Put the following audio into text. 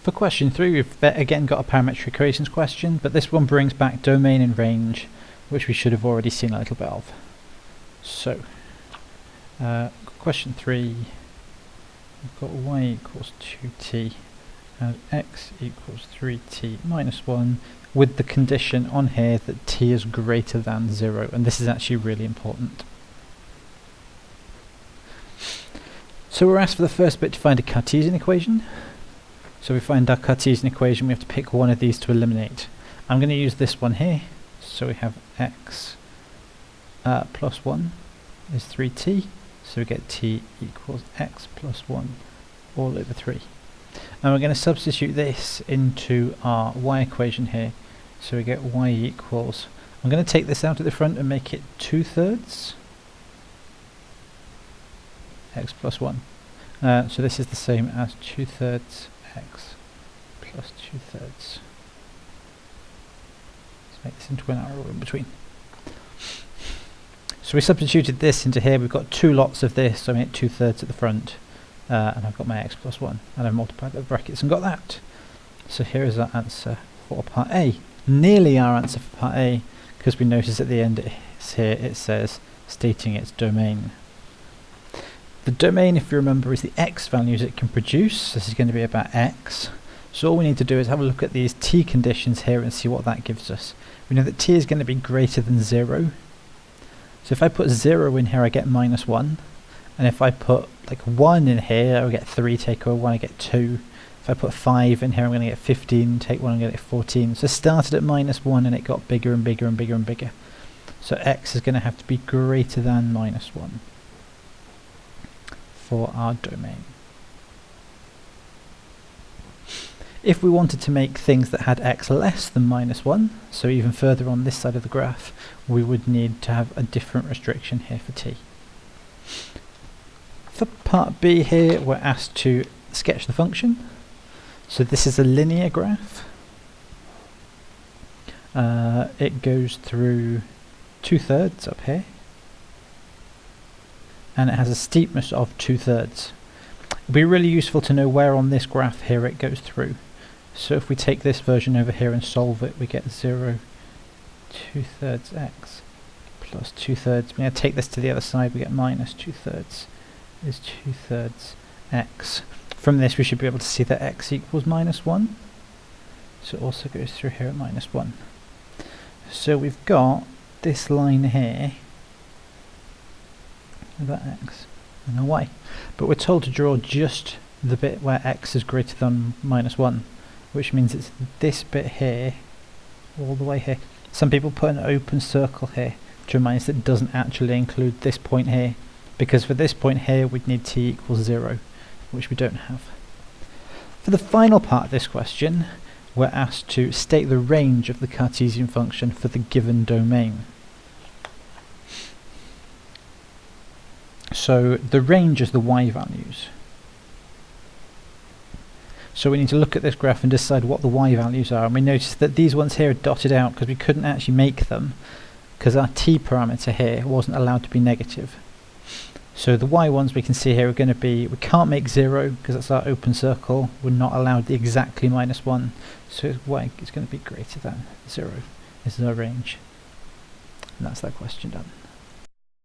For question 3, we've again got a parametric equations question, but this one brings back domain and range, which we should have already seen a little bit of. So, question 3, we've got y equals 2t and x equals 3t minus 1, with the condition on here that t is greater than 0, and this is actually really important. So we're asked for the first bit to find a Cartesian equation. So we find our Cartesian equation, we have to pick one of these to eliminate. I'm going to use this one here. So we have x plus 1 is 3t, so we get t equals x plus 1 all over 3. And we're going to substitute this into our y equation here. So we get y equals, I'm going to take this out at the front and make it 2/3 x plus 1. So this is the same as 2/3 x plus 2/3. Let's make this into an arrow in between. So we substituted this into here. We've got two lots of this, so I make 2/3 at the front, and I've got my x plus 1, and I've multiplied the brackets and got that. So here is our answer for part A. Nearly our answer for part A, because we notice at the end it says stating its domain. The domain, if you remember, is the x values it can produce. This is going to be about x. So all we need to do is have a look at these t conditions here and see what that gives us. We know that t is going to be greater than 0. So if I put 0 in here, I get minus 1. And if I put like 1 in here, I get 3, take away 1, I get 2. If I put 5 in here, I'm going to get 15, take 1, I'm going to get 14. So it started at minus 1 and it got bigger and bigger and bigger and bigger. So x is going to have to be greater than minus 1. For our domain. If we wanted to make things that had x less than minus 1, so even further on this side of the graph, we would need to have a different restriction here for t. For part B here, we're asked to sketch the function. So this is a linear graph. It goes through 2/3 up here, and it has a steepness of 2/3. It'll be really useful to know where on this graph here it goes through. So if we take this version over here and solve it, we get 0 2/3 x plus 2/3. We're going to take this to the other side, we get minus 2/3 is 2/3 x. From this we should be able to see that x equals minus 1. So it also goes through here at minus 1. So we've got this line here, that x and a y, but we're told to draw just the bit where x is greater than minus 1, which means it's this bit here all the way here. Some people put an open circle here to remind us that it doesn't actually include this point here, because for this point here we'd need t equals 0, which we don't have. For the final part of this question, we're asked to state the range of the Cartesian function for the given domain. So the range is the y values. So we need to look at this graph and decide what the y values are, and we notice that these ones here are dotted out because we couldn't actually make them because our t parameter here wasn't allowed to be negative. So the y ones we can see here are going to be, we can't make 0 because that's our open circle, we're not allowed exactly minus 1, so y is going to be greater than 0. This is our range, and that's that question done.